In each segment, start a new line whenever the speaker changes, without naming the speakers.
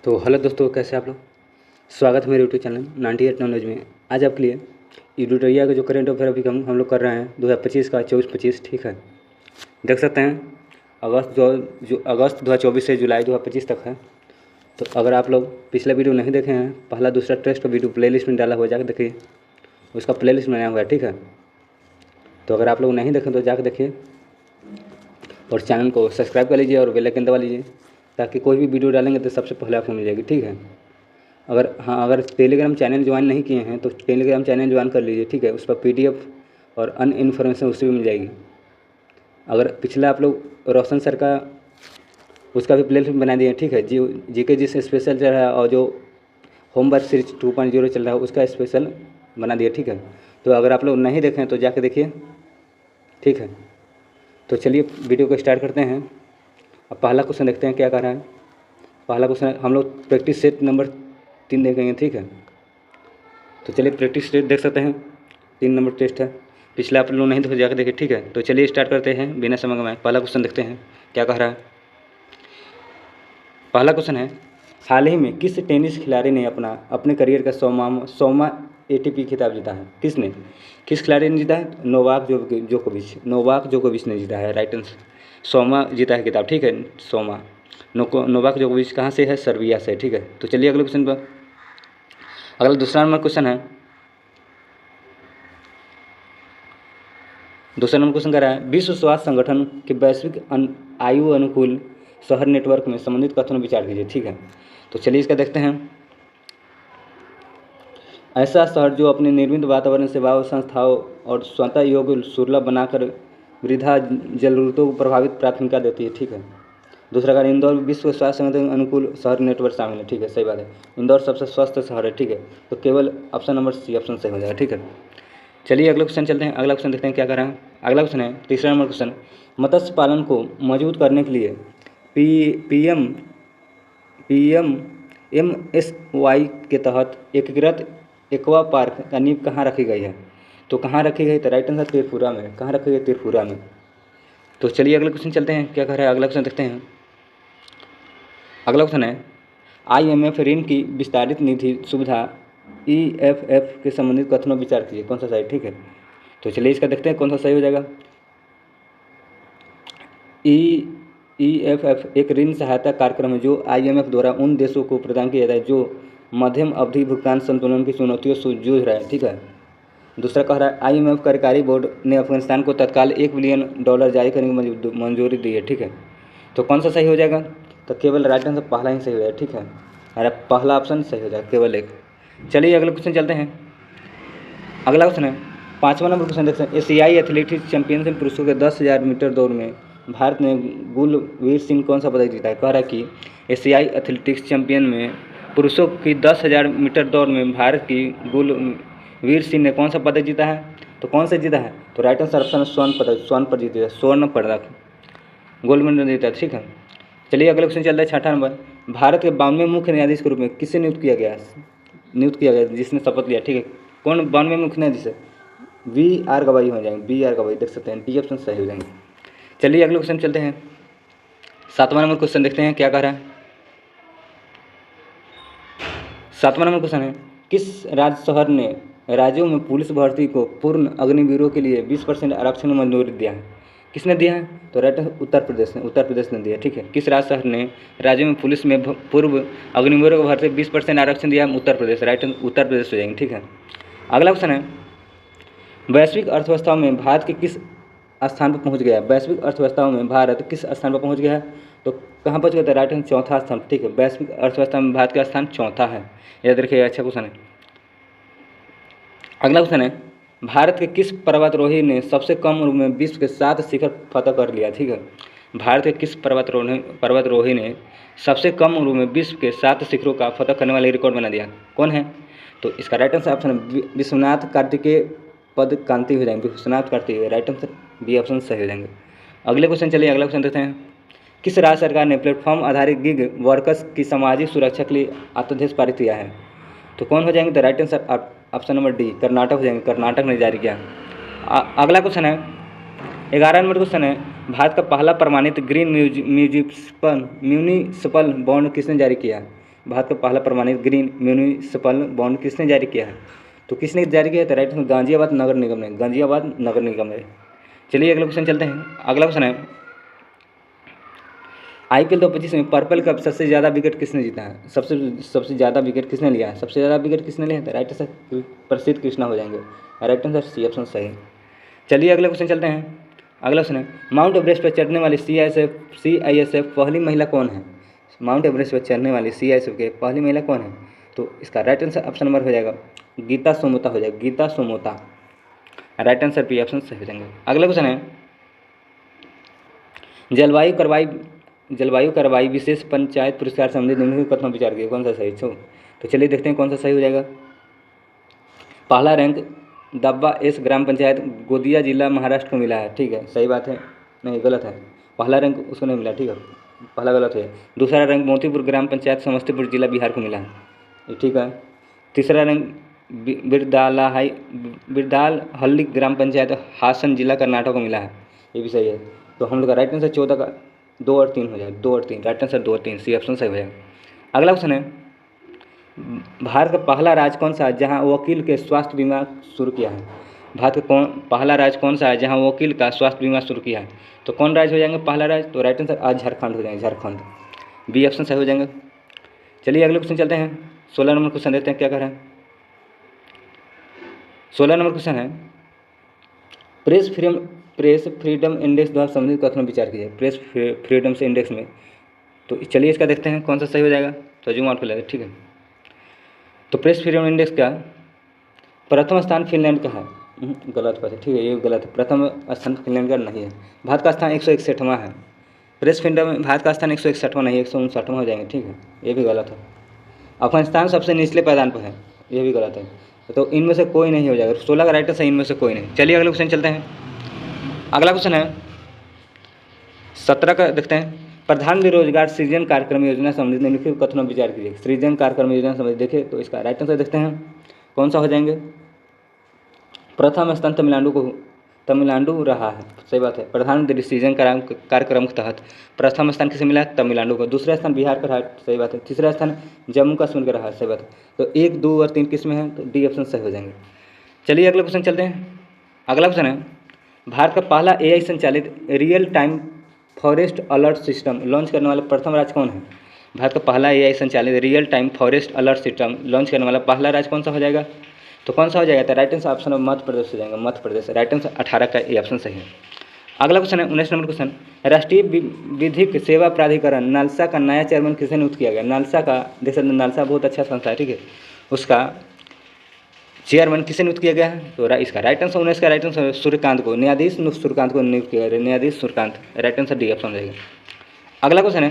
तो हेलो दोस्तों, कैसे आप लोग। स्वागत है मेरे यूट्यूब चैनल 98 नॉलेज में। आज आपके लिए एडिटोरिया का जो करंट अफेयर अभी हम लोग कर रहे हैं 2025 का 24-25, ठीक है। देख सकते हैं अगस्त 2024 से जुलाई 2025 तक है। तो अगर आप लोग पिछला वीडियो नहीं देखे हैं, पहला दूसरा टेस्ट वीडियो प्लेलिस्ट में डाला हुआ, जाकर देखिए, उसका प्लेलिस्ट बनाया हुआ है, ठीक है। तो अगर आप लोग नहीं देखें तो जाकर देखिए और चैनल को सब्सक्राइब कर लीजिए और बेल आइकन दबा लीजिए, ताकि कोई भी वीडियो डालेंगे तो सबसे पहले आपको मिल जाएगी, ठीक है। अगर टेलीग्राम चैनल ज्वाइन नहीं किए हैं तो टेलीग्राम चैनल ज्वाइन कर लीजिए, ठीक है। उस पर PDF और अन्य इन्फॉर्मेशन उससे भी मिल जाएगी। अगर पिछला आप लोग रोशन सर का उसका भी प्लेलिस्ट बना दिए, ठीक है। जीके जिस स्पेशल चल रहा है और जो होमवर्क सीरीज 2.0 चल रहा है उसका स्पेशल बना दिया, ठीक है। तो अगर आप लोग नहीं देखें तो जाके देखिए, ठीक है। तो चलिए वीडियो को स्टार्ट करते हैं। अब पहला क्वेश्चन देखते हैं क्या कह रहा है। पहला क्वेश्चन हम लोग प्रैक्टिस सेट नंबर 3 देखेंगे, ठीक है। तो चलिए प्रैक्टिस सेट देख सकते हैं, 3 नंबर टेस्ट है। पिछला आप लोग नहीं तो जाकर देखिए, ठीक है। तो चलिए स्टार्ट करते हैं बिना समय गंवाए। पहला क्वेश्चन देखते हैं क्या कह रहा है। पहला क्वेश्चन है, हाल ही में किस टेनिस खिलाड़ी ने अपने करियर का 100वां ATP खिताब जीता है। किस खिलाड़ी ने जीता है? नोवाक जोकोविच ने जीता है। राइट आंसर, 100वां जीता है खिताब, ठीक है। 100वां। नोवाक जोकोविच कहाँ से है? सर्बिया से, ठीक है। तो चलिए अगले क्वेश्चन पर। अगला दूसरा नंबर क्वेश्चन है, दूसरा नंबर क्वेश्चन कह रहा है, विश्व स्वास्थ्य संगठन के वैश्विक आयु अनुकूल शहर नेटवर्क में संबंधित कथनों विचार कीजिए, ठीक है। तो चलिए इसका देखते हैं। ऐसा शहर जो अपने निर्मित वातावरण, सेवाओं, संस्थाओं और स्वतः योग्य सुलभ बनाकर वृद्धा जरूरतों को प्रभावित प्राथमिकता देती है, ठीक है। दूसरा का इंदौर विश्व स्वास्थ्य संगठन अनुकूल शहर नेटवर्क शामिल है, ठीक है। सही बात है, इंदौर सबसे स्वस्थ शहर है, ठीक है। तो केवल ऑप्शन नंबर C ऑप्शन सही हो जाएगा, ठीक है। चलिए अगले क्वेश्चन चलते हैं। अगला क्वेश्चन देखते हैं क्या कर रहे हैं। अगला क्वेश्चन है तीसरा नंबर क्वेश्चन, मत्स्य पालन को मजबूत करने के लिए PMMSY के तहत एकीकृत एक्वा पार्क का नींव कहाँ रखी गई है। तो कहाँ रखी गई? तो राइट आंसर त्रिपुरा में। कहाँ रखी गई? त्रिपुरा में। तो चलिए अगले क्वेश्चन चलते हैं क्या कह रहा है। अगला क्वेश्चन देखते हैं। अगला क्वेश्चन है, IMF ऋण की विस्तारित निधि सुविधा EFF के संबंधित कथनों विचार कीजिए, कौन सा सही, ठीक है। तो चलिए इसका देखते हैं कौन सा सही हो जाएगा। EFF एक ऋण सहायता कार्यक्रम है जो IMF द्वारा उन देशों को प्रदान किया जाता है जो मध्यम अवधि भुगतान संतुलन की चुनौतियों से जूझ रहे हैं, ठीक है। दूसरा कह रहा है, IMF कार्यकारी बोर्ड ने अफगानिस्तान को तत्काल $1 बिलियन जारी करने की मंजूरी दी है, ठीक है। तो कौन सा सही हो जाएगा? तो केवल राइट आंसर पहला ही सही हो जाएगा, ठीक है। अरे पहला ऑप्शन सही हो जाएगा, केवल एक। चलिए अगले क्वेश्चन चलते हैं। अगला क्वेश्चन है 5वां नंबर क्वेश्चन देखते हैं। एशियाई एथलेटिक्स चैंपियनशिप पुरुषों के 10,000 मीटर दौड़ में भारत ने गुलवीर सिंह कौन सा पदक जीता है। कह रहा है कि एशियाई एथलेटिक्स चैंपियन में पुरुषों की 10,000 मीटर दौड़ में भारत की गुलवीर सिंह ने कौन सा पदक जीता है। तो कौन सा जीता है? तो राइट आंसर ऑप्शन स्वर्ण पदक जीता है। स्वर्ण पदक, गोल्ड मेडल जीता है, ठीक है। चलिए अगले क्वेश्चन चलता है 6वां नंबर, भारत के 92वें मुख्य न्यायाधीश के रूप में किसे नियुक्त किया गया जिसने शपथ लिया, ठीक है। कौन 92वें मुख्य न्यायाधीश है? BR गवाई हो जाएंगे, BR गवाई देख सकते हैं, D ऑप्शन सही हो जाएंगे। चलिए अगले क्वेश्चन चलते हैं। 7वां नंबर क्वेश्चन देखते हैं क्या कह रहा है। 7वां नंबर क्वेश्चन है, किस राज्य शहर ने राज्यों में पुलिस भर्ती को पूर्ण अग्निवीरों के लिए 20% आरक्षण में मंजूरी दिया है। किसने दिया है? तो राइट उत्तर प्रदेश ने दिया, ठीक है। किस राज्य शहर ने राज्यों में पुलिस में पूर्व अग्निवीरों को भर्ती 20% आरक्षण दिया है? उत्तर प्रदेश। राइट उत्तर प्रदेश हो जाएंगे, ठीक है। अगला क्वेश्चन है, वैश्विक अर्थव्यवस्था में भारत के किस स्थान पर पहुंच गया है। वैश्विक अर्थव्यवस्था में भारत किस स्थान पर पहुंच गया है? तो कहाँ पहुंच गया था? राइट आंसर चौथा स्थान, ठीक है। वैश्विक अर्थव्यवस्था में भारत का स्थान चौथा है, याद रखिएगा, अच्छा क्वेश्चन है। अगला क्वेश्चन है, भारत के किस पर्वतारोही ने सबसे कम उम्र में विश्व के 7 शिखर फतह कर लिया, ठीक है। भारत के किस पर्वतारोही ने सबसे कम उम्र में विश्व के 7 शिखरों का फतह करने वाले रिकॉर्ड बना दिया, कौन है? तो इसका right answer option Vishwanath Kartikeya पद कांति हो जाएंगे, Vishwanath Kartikeya. Right answer B option सही हो जाएंगे। अगले क्वेश्चन चलिए अगला क्वेश्चन देखते हैं। किस राज्य सरकार ने प्लेटफॉर्म आधारित गिग वर्कर्स की सामाजिक सुरक्षा के लिए अध्यादेश पारित किया है? तो कौन हो जाएंगे? तो right answer option number D Karnataka हो जाएंगे, कर्नाटक ने जारी किया। अगला क्वेश्चन है 11 नंबर क्वेश्चन है, भारत का पहला प्रमाणित ग्रीन म्यूनिसिपल बॉन्ड किसने जारी किया? भारत का पहला परमाणु ग्रीन म्यूनिसिपल बॉन्ड किसने जारी किया है? तो किसने जारी किया है? तो राइट आंसर गाजियाबाद नगर निगम ने, गाजियाबाद नगर निगम है। चलिए अगला क्वेश्चन चलते हैं। अगला क्वेश्चन है IPL 2025 में पर्पल कप सबसे ज़्यादा विकेट किसने जीता है? सबसे ज़्यादा विकेट किसने लिया है? सबसे ज़्यादा विकेट किसने लिया है? राइट आंसर प्रसिद्ध कृष्णा हो जाएंगे। राइट आंसर सी ऑप्शन सही। चलिए अगला क्वेश्चन चलते हैं। अगला क्वेश्चन है माउंट एवरेस्ट पर चढ़ने वाली CISF पहली महिला कौन है? माउंट एवरेस्ट पर चढ़ने वाली CISF के पहली महिला कौन है? तो इसका राइट आंसर ऑप्शन नंबर हो जाएगा गीता सोमोता हो जाएगा, Gita Samota. Right answer P option सही हो जाएंगे। अगला क्वेश्चन है जलवायु कार्रवाई विशेष पंचायत पुरस्कार संबंधित निम्नलिखित कथनों पर विचार किया, कौन सा सही? तो चलिए देखते हैं कौन सा सही हो जाएगा। पहला रैंक दब्बा एस ग्राम पंचायत गोदिया जिला महाराष्ट्र को मिला है, ठीक है, सही बात है। नहीं, गलत है, पहला रैंक उसको नहीं मिला, ठीक है, पहला गलत है। दूसरा रैंक मोतीपुर ग्राम पंचायत समस्तीपुर जिला बिहार को मिला है, ये ठीक है। तीसरा रैंक बिरदाल हल्ली ग्राम पंचायत हासन जिला कर्नाटक को मिला है, ये भी सही है। तो हम लोग का राइट आंसर 14 का 2 और 3 हो जाएगा, 2 और 3, राइट आंसर 2 और 3, सी ऑप्शन सही हो जाएगा। अगला क्वेश्चन है भारत का पहला राज्य कौन सा है जहां वकील के स्वास्थ्य बीमा शुरू किया है? भारत का पहला राज्य कौन सा है जहां वकील का स्वास्थ्य बीमा शुरू किया है? तो कौन राज्य हो जाएंगे पहला राज्य? तो राइट आंसर आज झारखंड हो जाएंगे, झारखंड, बी ऑप्शन सही हो जाएंगे। चलिए अगले क्वेश्चन चलते हैं। 16 नंबर क्वेश्चन देखते हैं क्या कर रहे हैं। 16 नंबर क्वेश्चन है प्रेस फ्रीडम इंडेक्स द्वारा संबंधित कथनों पर विचार कीजिए। प्रेस फ्रीडम से इंडेक्स में, तो चलिए इसका देखते हैं कौन सा सही हो जाएगा। तो जूम आउट कर लेते, ठीक है। तो प्रेस फ्रीडम इंडेक्स का प्रथम स्थान फिनलैंड का है, गलत बात है, ठीक है, ये गलत है, प्रथम स्थान फिनलैंड का नहीं है। भारत का स्थान 161वां है। प्रेस फ्रीडम में भारत का स्थान 161वां नहीं, 159वां हो जाएंगे, ठीक है, ये भी गलत है। अफगानिस्तान सबसे निचले पायदान पर है, ये भी गलत है। तो इनमें से कोई नहीं हो जाएगा, 16 का राइट है, इनमें से कोई नहीं। चलिए अगले क्वेश्चन चलते हैं। अगला क्वेश्चन है 17 का देखते हैं। प्रधानमंत्री रोजगार सृजन कार्यक्रम योजना संबंधित निम्नलिखित कथनों पर विचार कीजिए। सृजन कार्यक्रम योजना संबंधित देखिए, तो इसका राइट आंसर देखते हैं कौन सा हो जाएंगे। प्रथम स्थान तमिलनाडु रहा है, सही बात है। प्रधानमंत्री सृजन कार्यक्रम के तहत प्रथम स्थान किसे मिला है? तमिलनाडु को। दूसरा स्थान बिहार का रहा, सही बात है। तीसरा स्थान जम्मू कश्मीर का रहा, सही बात है। तो 1, 2 और 3 किस में है? तो डी ऑप्शन सही हो जाएंगे। चलिए अगला क्वेश्चन चलते हैं। अगला क्वेश्चन है भारत का पहला AI संचालित real time forest alert system launch करने वाला प्रथम राज्य कौन है? भारत का पहला AI संचालित real time forest alert system launch करने वाला पहला राज्य कौन सा हो जाएगा? तो कौन सा हो जाएगा? तो right answer option Madhya Pradesh हो जाएगा, मध्य प्रदेश। राइट आंसर 18 का ए ऑप्शन सही है। अगला क्वेश्चन है 19 नंबर क्वेश्चन। राष्ट्रीय विधिक सेवा प्राधिकरण नालसा का नया चेयरमैन किसे नियुक्त किया गया? नालसा का, देख सकते हैं नालसा बहुत अच्छा संस्था है, ठीक है, उसका चेयरमैन किसे नियुक्त किया गया है? तो इसका राइट आंसर 19 का राइट आंसर सूर्यकांत को, न्यायाधीश सूर्यकांत को नियुक्त किया गया, न्यायाधीश Suryakant. Right answer D option रहेगा। अगला क्वेश्चन है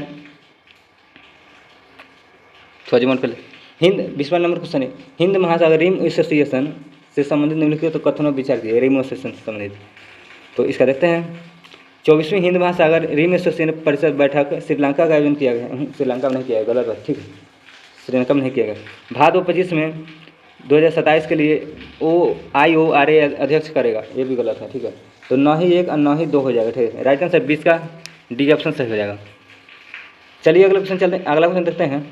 थोड़ा पहले हिंद 20 नंबर क्वेश्चन है हिंद महासागर रिम एसोसिएशन से संबंधित निम्नलिखित तो कथनों पर विचार कीजिए। रिम एसोसिएशन से संबंधित, तो इसका देखते हैं 24वीं हिंद महासागर रिम एसोसिएशन परिषद बैठक श्रीलंका का आयोजन किया गया। श्रीलंका में नहीं किया गया, गलत बात, ठीक है, श्रीलंका में नहीं किया गया। भारत 25 में 2027 के लिए IORA अध्यक्ष करेगा, ये भी गलत है, ठीक है। तो न ही 1 और न ही 2 हो जाएगा, ठीक है। राइट आंसर 20 का डी ऑप्शन सही हो जाएगा। चलिए अगला क्वेश्चन चलते हैं। अगला क्वेश्चन देखते हैं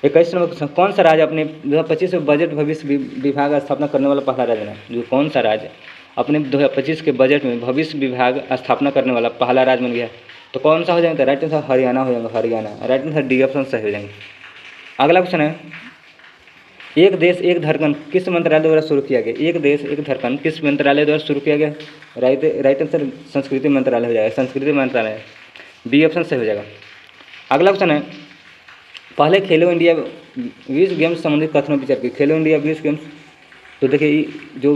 21 नंबर क्वेश्चन। कौन सा राज्य अपने 2025 में बजट भविष्य विभाग स्थापना करने वाला पहला राज्य है? जो कौन सा राज्य अपने 2025 के बजट में भविष्य विभाग स्थापना करने वाला पहला राज्य बन गया? तो कौन सा हो जाएगा? राइट आंसर हरियाणा हो जाएगा, Haryana. Right answer D option सही हो जाएंगे। अगला क्वेश्चन है एक देश एक धड़कन किस मंत्रालय द्वारा शुरू किया गया? एक देश एक धड़कन किस मंत्रालय द्वारा शुरू किया गया? राइट आंसर संस्कृति मंत्रालय हो जाएगा, संस्कृति मंत्रालय, बी ऑप्शन सही हो जाएगा। अगला क्वेश्चन है पहले खेलो इंडिया 20 गेम्स संबंधित कथनों पर विचार कीजिए। खेलो इंडिया 20 गेम्स, तो देखिए जो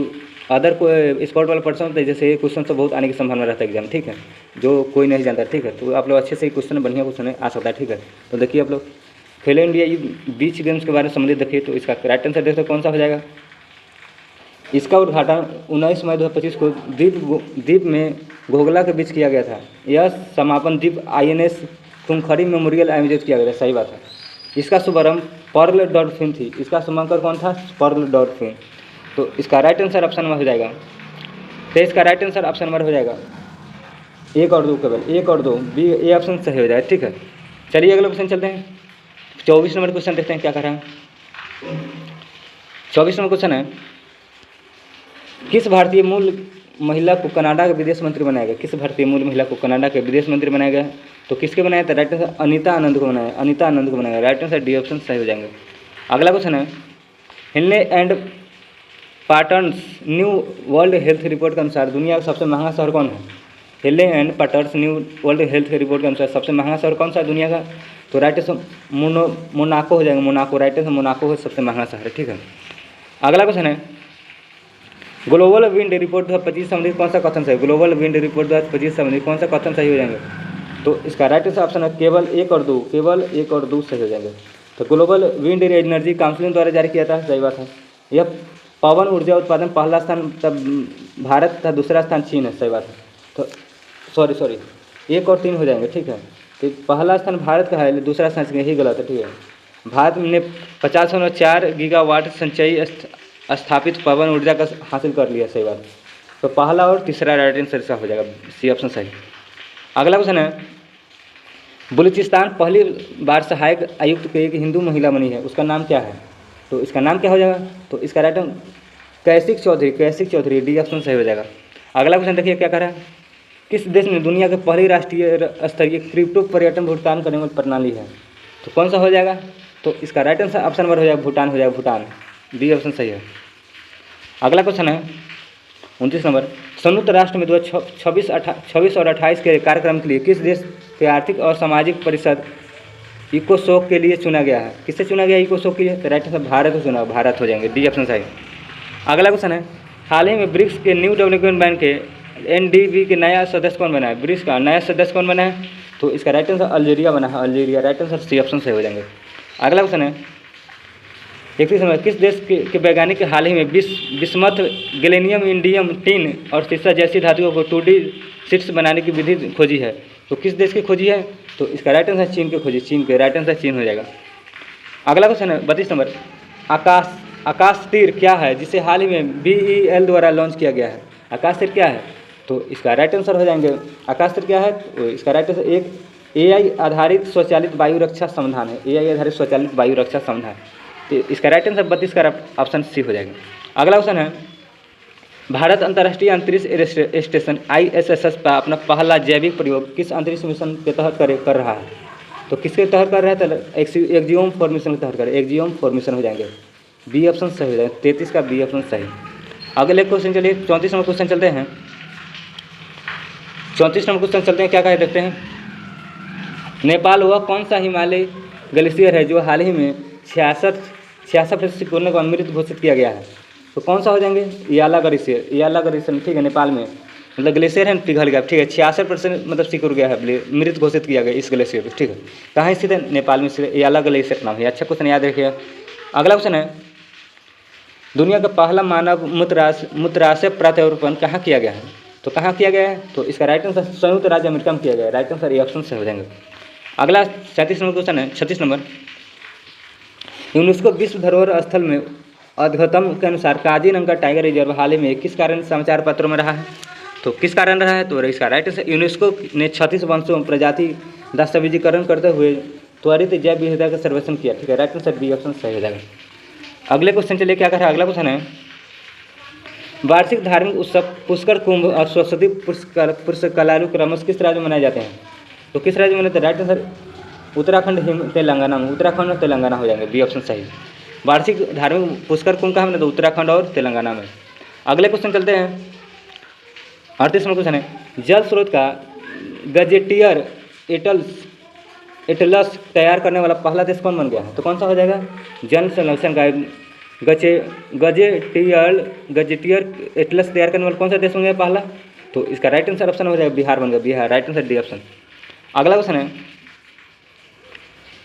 अदर को स्पोर्ट वाला पर्सन होता है, जैसे ये क्वेश्चन तो बहुत आने की संभावना रहता है एग्जाम, ठीक है, जो कोई नहीं जानता, ठीक है, तो आप लोग अच्छे से क्वेश्चन बढ़िया क्वेश्चन आ सकता है, ठीक है। तो देखिए आप लोग खेलो इंडिया 20 गेम्स के बारे में संबंधित देखिए, तो इसका राइट आंसर देखते कौन सा हो जाएगा? इसका उद्घाटन 19 मई 2025 को द्वीप में घोघला के बीच किया गया था। यह समापन द्वीप INS खुंखरी मेमोरियल आयोजित किया गया था, सही बात है। इसका शुभारंभ पर्ल डॉल्फिन थी। इसका शुभांकर कौन था? Pearl dolphin. तो इसका राइट आंसर ऑप्शन नंबर हो जाएगा, तो इसका राइट आंसर ऑप्शन नंबर हो जाएगा 1 और 2, केवल 1 और 2, बी ए ऑप्शन सही हो जाएगा, ठीक है। चलिए अगला क्वेश्चन चलते हैं। 24 नंबर क्वेश्चन देखते हैं क्या कर रहा है। 24 नंबर क्वेश्चन है, किस भारतीय मूल महिला को कनाडा का विदेश मंत्री बनाया गया? किस भारतीय मूल महिला को कनाडा के विदेश मंत्री बनाया गया? तो किसके बनाया था? राइट आंसर अनीता आनंद को बनाया, अनीता आनंद को बनाया। राइट आंसर डी ऑप्शन सही हो जाएंगे। अगला क्वेश्चन है, Henley and Partners New World Health Report के अनुसार दुनिया का सबसे महंगा शहर कौन है? Henley and Partners New World Health Report के अनुसार सबसे महंगा शहर कौन सा है दुनिया का? तो राइट आंसर मोनाको हो जाएगा, मोनाको। राइट आंसर मोनाको है सबसे महंगा शहर है, ठीक है। अगला क्वेश्चन है, ग्लोबल विंड रिपोर्ट 2025 संबंधित कौन सा कथन सही? ग्लोबल विंड रिपोर्ट 2025 संबंधित कौन सा कथन सही हो जाएंगे? तो इसका राइट आंसर ऑप्शन है केवल 1 और 2, केवल 1 और 2 सही हो जाएंगे। तो ग्लोबल विंड एनर्जी काउंसिल द्वारा जारी किया था, सही बात है। यह पवन ऊर्जा उत्पादन पहला स्थान तब भारत था, दूसरा स्थान चीन है, सही बात है। तो सॉरी 1 और 3 हो जाएंगे, ठीक है। तो पहला स्थान भारत का है, दूसरा स्थान यही गलत है, ठीक है। भारत ने 50.4 गीगावाट संचयी स्थापित पवन ऊर्जा का हासिल कर लिया, सही बात। तो पहला और तीसरा राइट आंसर इसका हो जाएगा, सी ऑप्शन सही। अगला क्वेश्चन है, बलूचिस्तान पहली बार सहायक आयुक्त की एक हिंदू महिला बनी है, उसका नाम क्या है? तो इसका नाम क्या हो जाएगा? तो इसका राइट कैसिक चौधरी, डी ऑप्शन सही हो जाएगा। अगला क्वेश्चन देखिए क्या कर रहा है, किस देश में दुनिया के पहली राष्ट्रीय स्तरीय क्रिप्टो पर्यटन भुगतान करने वाली प्रणाली है? तो कौन सा हो जाएगा? तो इसका राइट आंसर ऑप्शन नंबर हो जाएगा भूटान, हो जाएगा भूटान, डी ऑप्शन सही है। अगला क्वेश्चन है 29 नंबर, संयुक्त राष्ट्र में 2026 और 28 के कार्यक्रम के लिए किस देश के आर्थिक और सामाजिक परिषद इकोसोक के लिए चुना गया है? किससे चुना गया इकोसोक के लिए? तो राइट आंसर भारत को चुना, भारत हो जाएंगे, डी ऑप्शन सही। अगला क्वेश्चन है, हाल ही में ब्रिक्स के न्यू डेवलपमेंट बैंक के NDB के नया सदस्य कौन बना है? ब्रिक्स का नया सदस्य कौन बना है? तो इसका राइट आंसर अल्जीरिया बना है, Algeria. Right answer C option सही हो जाएंगे। अगला क्वेश्चन है 31 नंबर, किस देश के वैज्ञानिक हाल ही में बिस्मथ, गैलेनियम, इंडियम, टिन और सीसा जैसी धातुओं को 2D शीट्स बनाने की विधि खोजी है? तो किस देश की खोजी है? तो इसका राइट आंसर चीन की खोजी, चीन के। राइट आंसर चीन हो जाएगा। अगला क्वेश्चन है 32 नंबर, आकाश तीर क्या है जिसे हाल ही में BEL द्वारा लॉन्च किया गया है? आकाश तीर क्या है? तो इसका राइट आंसर हो जाएंगे, आकाश तीर क्या है? तो इसका राइट आंसर एक AI आधारित स्वचालित वायु रक्षा समाधान है, AI आधारित स्वचालित वायु रक्षा समाधान। तो इसका राइट आंसर 32 का ऑप्शन सी हो जाएगा। अगला क्वेश्चन है, भारत अंतर्राष्ट्रीय अंतरिक्ष स्टेशन ISS पर अपना पहला जैविक प्रयोग किस अंतरिक्ष मिशन के तहत कर रहा है? तो किसके तहत कर रहा है? तो एक्जियोम 4 मिशन के तहत कर रहा है, एक्जियोम 4 मिशन हो जाएंगे, बी ऑप्शन सही हो जाएगा, 33 का बी ऑप्शन सही। अगले क्वेश्चन चलिए 34 नंबर क्वेश्चन चलते हैं। 34 नंबर क्वेश्चन चलते हैं, क्या कहे देखते हैं। नेपाल वह कौन सा हिमालय ग्लेशियर है जो हाल ही में 66 सिकुड़ने को अमृत घोषित किया गया है? तो कौन सा हो जाएंगे? याला ग्लेशियर, ठीक है, नेपाल में मतलब ग्लेशियर है, पिघल गया, ठीक है, 66% मतलब सिकुड़ गया है, मृत घोषित किया गया इस ग्लेशियर को, ठीक है। कहाँ स्थित है? नेपाल में स्थित, याला ग्लेशियर नाम है। अच्छा क्वेश्चन याद रखिएगा। अगला क्वेश्चन है, दुनिया का पहला मानव मूत्राशय प्रत्यारोपण कहाँ किया गया है? तो कहाँ किया गया है? तो इसका राइट आंसर संयुक्त राज्य अमेरिका में किया गया है। राइट आंसर ये ऑप्शन से हो जाएंगे। अगला 37 नंबर क्वेश्चन है, 36 नंबर, यूनेस्को विश्व धरोहर स्थल में अद्यतन के अनुसार काजीरंगा टाइगर रिजर्व हाल ही में किस कारण समाचार पत्रों में रहा है? तो किस कारण रहा है? तो इसका राइट आंसर यूनेस्को ने 36 वंशों प्रजाति दस्तावेजीकरण करते हुए त्वरित जैव विविधता का सर्वेक्षण किया, ठीक है। राइट आंसर बी ऑप्शन सही हो जाएगा। अगले क्वेश्चन चलिए क्या कर रहा है। अगला क्वेश्चन है, वार्षिक धार्मिक उत्सव पुष्कर कुंभ और सरस्वती पुष्करालु क्रमश किस राज्य में मनाए जाते हैं? तो किस राज्य में मनाते हैं? राइट आंसर उत्तराखंड, तेलंगाना में, उत्तराखंड और तेलंगाना हो जाएंगे, बी ऑप्शन सही। वार्षिक धार्मिक पुष्कर कुंभ कहाँ में? तो उत्तराखंड और तेलंगाना में। अगले क्वेश्चन चलते हैं, 38 नंबर क्वेश्चन है, जल स्रोत का गजेटियर एटलस तैयार करने वाला पहला देश कौन बन गया है? तो कौन सा हो जाएगा? जल संरक्षण का गजेटियर एटलस तैयार करने वाला कौन सा देश बन गया पहला? तो इसका राइट आंसर ऑप्शन हो जाएगा बिहार बन गया, Bihar. Right answer D option. अगला क्वेश्चन है,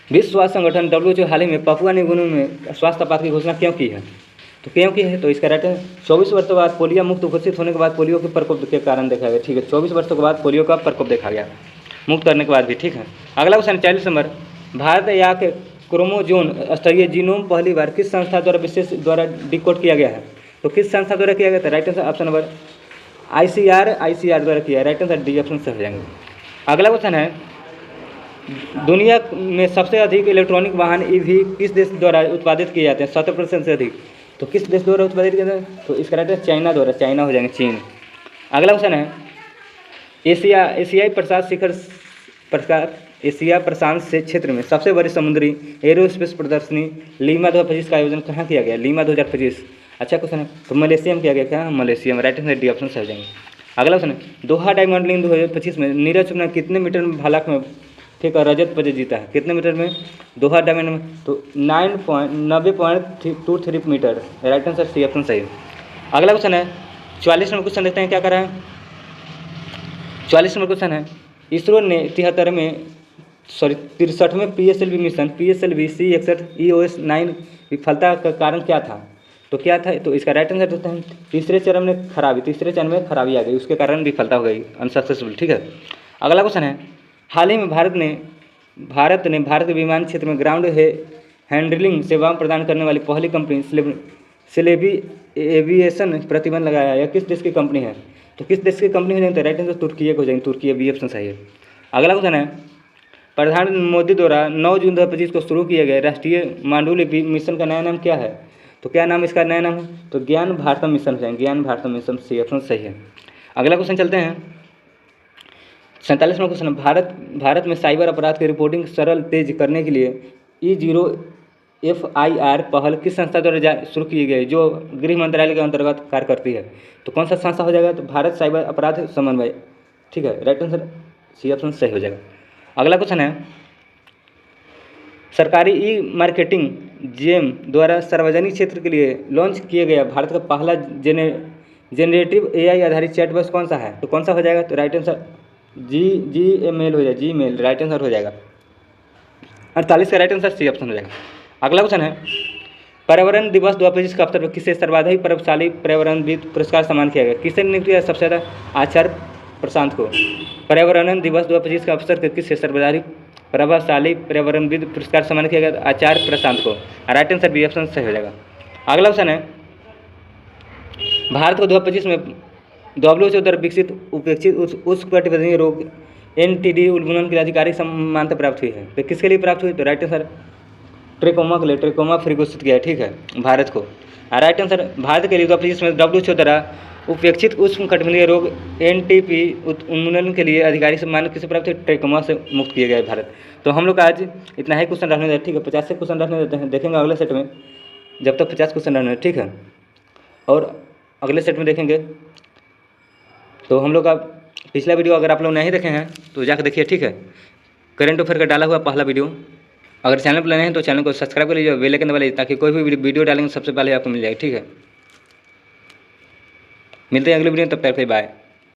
विश्व स्वास्थ्य संगठन WHO हाल ही में पापुआ न्यू गिनी में स्वास्थ्य आपात की घोषणा क्यों की है? तो क्यों की है? तो इसका राइट आंसर 24 वर्षों बाद पोलियो मुक्त घोषित होने के बाद पोलियो के प्रकोप के कारण देखा गया, ठीक है। 24 वर्षों के बाद पोलियो का प्रकोप देखा गया, मुक्त करने के बाद भी, ठीक है। अगला क्वेश्चन 40 नंबर, भारत या के क्रोमोजोम स्तरीय जीनोम पहली बार किस संस्था द्वारा डिकोड किया गया है? तो किस संस्था द्वारा किया गया था? Right answer option number ICR द्वारा किया है। राइट आंसर डी ऑप्शन से हो जाएंगे। अगला क्वेश्चन है, दुनिया में सबसे अधिक इलेक्ट्रॉनिक वाहन ईवी किस देश द्वारा उत्पादित किए जाते हैं? 70% से अधिक। तो किस देश द्वारा उत्पादित किया जाता है? तो इसका राइट है चाइना द्वारा। चाइना हो जाएंगे, चीन। अगला क्वेश्चन है एशियाई प्रशांत से क्षेत्र में सबसे बड़ी समुद्री एरोस्पेस प्रदर्शनी लीमा 2025 का आयोजन कहाँ किया गया? लीमा 2025। अच्छा क्वेश्चन है। तो मलेशिया में किया गया। क्या? मलेशिया में। राइट आंसर डी ऑप्शन से हो जाएंगे। अगला क्वेश्शन है दोहा डायमंड लीग 2025 में नीरज चोपड़ा कितने मीटर में भालाक में ठीक है रजत पदक जीता है? कितने मीटर में दोहा डायमंड में? तो 90.23 metre. Right answer C option सही है। अगला क्वेश्चन है 44 नंबर क्वेश्चन देखते हैं क्या कर रहा है। 44 नंबर क्वेश्चन है इसरो ने 63वें PSLV mission PSLV C61 EOS 9 विफलता का कारण क्या था? तो क्या था? तो इसका राइट आंसर देते हैं तीसरे चरण में खराबी आ गई, उसके कारण विफलता हो गई, अनसक्सेसफुल। ठीक है। अगला क्वेश्चन है हाल ही में भारत ने भारत के विमान क्षेत्र में ग्राउंड हैंडलिंग सेवाएं प्रदान करने वाली पहली कंपनी सिलेबी एविएशन प्रतिबंध लगाया है। यह किस देश की कंपनी है? तो किस देश की कंपनी हो जाएगी? तो राइट आंसर तुर्की हो जाएंगे। तुर्की बी ऑप्शन सही है। अगला क्वेश्चन है प्रधानमंत्री मोदी द्वारा 9 जून 2025 को शुरू किए गए राष्ट्रीय मांडुली मिशन का नया नाम क्या है? तो क्या नाम इसका नया नाम है? तो ज्ञान भारतम मिशन है। ज्ञान भारतम मिशन सी ऑप्शन सही है। अगला क्वेश्चन चलते हैं 47वां क्वेश्चन। भारत में साइबर अपराध की रिपोर्टिंग सरल तेज करने के लिए E0FIR पहल किस संस्था द्वारा शुरू की गई जो गृह मंत्रालय के अंतर्गत कार्य करती है? तो कौन सा संस्था हो जाएगा? तो भारत साइबर अपराध समन्वय। ठीक है। राइट आंसर सी ऑप्शन सही हो जाएगा। अगला क्वेश्चन है सरकारी ई मार्केटिंग जेम द्वारा सार्वजनिक क्षेत्र के लिए लॉन्च किया गया भारत का पहला जेनरेटिव AI आधारित चैट बॉक्स कौन सा है? तो कौन सा हो जाएगा? तो राइट आंसर Gmail हो जाएगा। Gmail राइट आंसर हो जाएगा। 48 का राइट आंसर सी ऑप्शन हो जाएगा। अगला क्वेश्चन है पर्यावरण दिवस 2025 का अवसर पर किसे सर्वाधिक प्रभावशाली पर्यावरणविद पुरस्कार सम्मान किया गया? किसने नियुक्त किया सबसे ज़्यादा? आचार्य प्रशांत को। पर्यावरण दिवस 2025 का अवसर पर किससे सर्वाधिक प्रभावशाली पर्यावरणविद पुरस्कार सम्मान किया गया? आचार्य प्रशांत को। राइट आंसर बी ऑप्शन सही हो जाएगा। अगला क्वेश्चन है भारत को 2025 में WHO द्वारा विकसित उपेक्षित उष्णकटिबंधीय रोग NTD उन्मूलन की आधिकारिक मान्यता प्राप्त हुई है। तो किसके लिए प्राप्त हुई? तो राइट आंसर ट्रेकोमा के लिए। ट्रेकोमा फ्री घोषित किया है। ठीक है भारत को। राइट आंसर भारत के लिए 2025 में WHO द्वारा उपेक्षित उष्णकटिबंधीय रोग NTP उन्मूलन के लिए आधिकारिक सम्मान किसे प्राप्त है? ट्रेकोमा से मुक्त किया गया है भारत। तो हम लोग का आज इतना ही क्वेश्चन रखने देते हैं। ठीक है 50 से क्वेश्चन रखने देते हैं। देखेंगे अगले सेट में जब तक 50 क्वेश्चन रहने। ठीक है। और अगले सेट में देखेंगे तो हम लोग का पिछला वीडियो अगर आप लोग नहीं देखे हैं तो जाकर देखिए। ठीक है। करंट अफेयर का डाला हुआ पहला वीडियो। अगर चैनल पर नए हैं तो चैनल को सब्सक्राइब कर लीजिए, बेल आइकन दबा लीजिए ताकि कोई भी वीडियो डालेंगे सबसे पहले आपको मिल जाएगा। ठीक है। मिलते हैं अगले वीडियो में, तब तक बाय।